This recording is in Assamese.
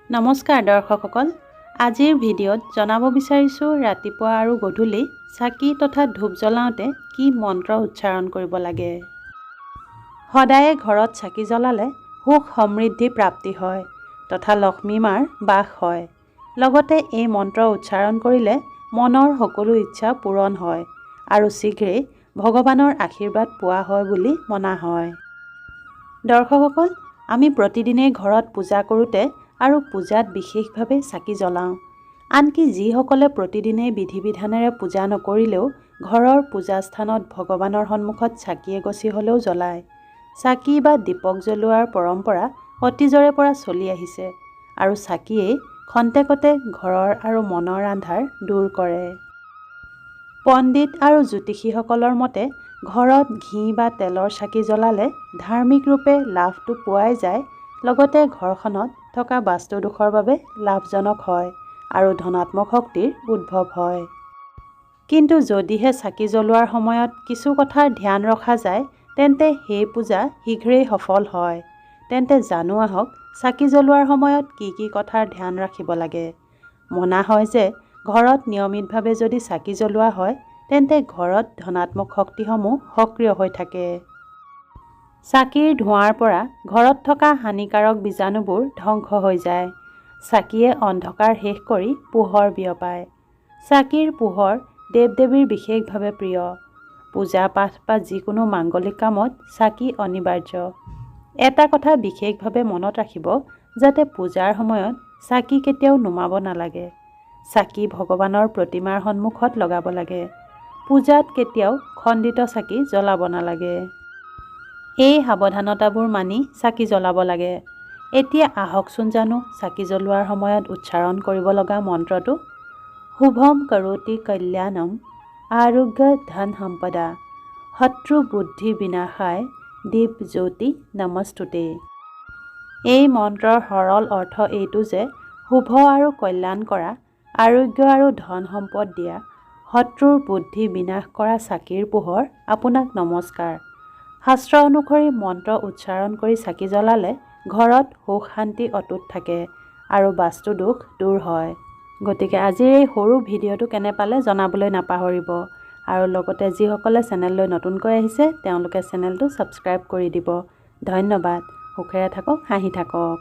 নমস্কাৰ দৰ্শকসকল, আজিৰ ভিডিঅ'ত জনাব বিচাৰিছোঁ ৰাতিপুৱা আৰু গধূলি চাকি তথা ধূপ জ্বলাওঁতে কি মন্ত্ৰ উচ্চাৰণ কৰিব লাগে। সদায়ে ঘৰত চাকি জ্বলালে সুখ সমৃদ্ধি প্ৰাপ্তি হয় তথা লক্ষ্মী মাৰ বাস হয়। লগতে এই মন্ত্ৰ উচ্চাৰণ কৰিলে মনৰ সকলো ইচ্ছা পূৰণ হয় আৰু শীঘ্ৰেই ভগৱানৰ আশীৰ্বাদ পোৱা হয় বুলি মনা হয়। দৰ্শকসকল, আমি প্ৰতিদিনেই ঘৰত পূজা কৰোঁতে আৰু পূজাত বিশেষভাৱে চাকি জ্বলাওঁ। আনকি যিসকলে প্ৰতিদিনেই বিধি বিধানেৰে পূজা নকৰিলেও ঘৰৰ পূজাস্থানত ভগৱানৰ সন্মুখত চাকি এগছি হ'লেও জ্বলায়। চাকি বা দীপক জ্বলোৱাৰ পৰম্পৰা অতীজৰে পৰা চলি আহিছে আৰু চাকিয়েই খন্তেকতে ঘৰৰ আৰু মনৰ আন্ধাৰ দূৰ কৰে। পণ্ডিত আৰু জ্যোতিষীসকলৰ মতে ঘৰত ঘি বা তেলৰ চাকি জ্বলালে ধাৰ্মিক ৰূপে লাভটো পোৱাই যায়, লগতে ঘৰখনত থকা বাস্তুদোষৰ বাবে লাভজনক হয় আৰু ধনাত্মক শক্তিৰ উদ্ভৱ হয়। কিন্তু যদিহে চাকি জ্বলোৱাৰ সময়ত কিছু কথাৰ ধ্যান ৰখা যায় তেন্তে সেই পূজা শীঘ্ৰেই সফল হয়। তেন্তে জানো আহক চাকি জ্বলোৱাৰ সময়ত কি কি কথাৰ ধ্যান ৰাখিব লাগে। মনা হয় যে ঘৰত নিয়মিতভাৱে যদি চাকি জ্বলোৱা হয় তেন্তে ঘৰত ধনাত্মক শক্তিসমূহ সক্ৰিয় হৈ থাকে। চাকিৰ ধোঁৱাৰ পৰা ঘৰত থকা হানিকাৰক বীজাণুবোৰ ধ্বংস হৈ যায়। চাকিয়ে অন্ধকাৰ শেষ কৰি পোহৰ বিয়পায়। চাকিৰ পোহৰ দেৱ-দেৱীৰ বিশেষভাৱে প্ৰিয়। পূজা পাঠ বা যিকোনো মাংগলিক কামত চাকি অনিবাৰ্য। এটা কথা বিশেষভাৱে মনত ৰাখিব যাতে পূজাৰ সময়ত চাকি কেতিয়াও নুমাব নালাগে। চাকি ভগৱানৰ প্ৰতিমাৰ সন্মুখত লগাব লাগে। পূজাত কেতিয়াও খণ্ডিত চাকি জ্বলাব নালাগে। এই সাৱধানতাবোৰ মানি চাকি জ্বলাব লাগে। এতিয়া আহকচোন জানো চাকি জ্বলোৱাৰ সময়ত উচ্চাৰণ কৰিব লগা মন্ত্ৰটো। শুভম কৰতি কল্যাণম আৰোগ্য ধন সম্পদা শত্ৰু বুদ্ধি বিনাশায় দীপ জ্যোতি নমস্তুতে। এই মন্ত্ৰৰ সৰল অৰ্থ এইটো যে শুভ আৰু কল্যাণ কৰা, আৰোগ্য আৰু ধন সম্পদ দিয়া, শত্ৰুৰ বুদ্ধি বিনাশ কৰা চাকিৰ পোহৰ আপোনাক নমস্কাৰ। শাস্ত্ৰ অনুসৰি মন্ত্ৰ উচ্চাৰণ কৰি চাকি জ্বলালে ঘৰত সুখ শান্তি অটুট থাকে আৰু বাস্তুদোষ দূৰ হয়। গতিকে আজিৰ এই সৰু ভিডিঅ'টো কেনে পালে জনাবলৈ নাপাহৰিব আৰু লগতে যিসকলে চেনেললৈ নতুনকৈ আহিছে তেওঁলোকে চেনেলটো ছাবস্ক্ৰাইব কৰি দিব। ধন্যবাদ। সুখেৰে থাকক, হাঁহি থাকক।